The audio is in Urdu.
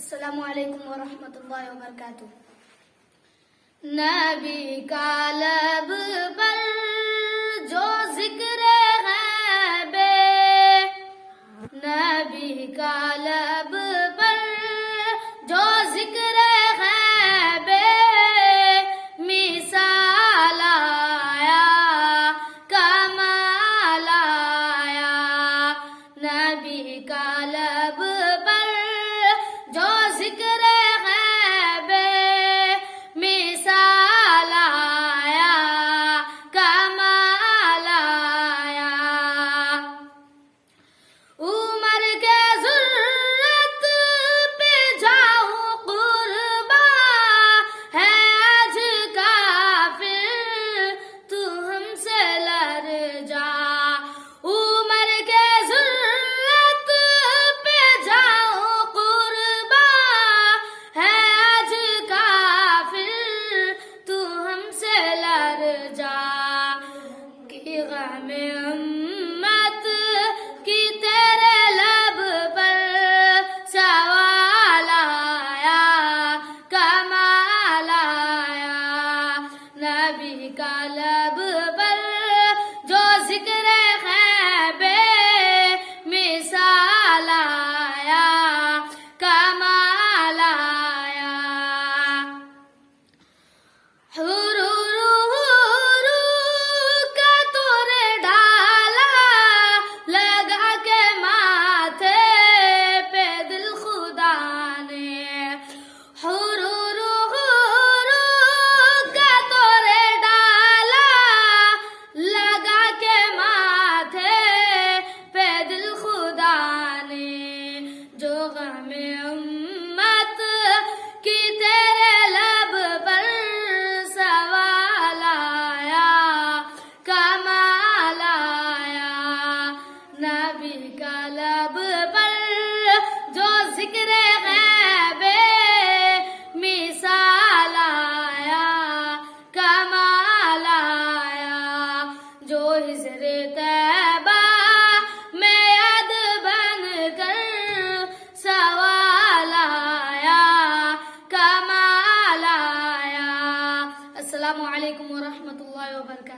السلام علیکم ورحمۃ اللہ وبرکاتہ۔ نبی کا لب پر جو ذکر ہے نبی کا لب پر جو ذکر ہے مثال آیا کمال آیا۔ نبی کا لب پر جو ذکر ہے مثال آیا کمال آیا۔ عمر کے ضرورت پہ جاؤں قربا ہے آج کافر تو ہم سے لڑ جا۔ عمر کے ضرورت پہ جاؤں قربا ہے آج کافر تو ہم سے لڑ جا۔ کہ غم امت کی تیرے لب پر سوال آیا کمال آیا۔ نبی کا لب پر جو ذکر ہے مثال آیا کمال آیا۔ کا توڑے ڈالا لگا کے ماتھے پہ دل خدا نے۔ کا توڑے ڈالا لگا کے ماتھے پہ دل خدا نے۔ جو غم امت کی تیرے لب پر سوال آیا کمال آیا۔ نبی کا لب پر جو ذکر ہے مثال آیا کمال آیا۔ جو ہجر طیبہ میں یاد بن کر سوال آیا کمال آیا۔ السلام علیکم ورحمۃ اللہ وبرکاتہ۔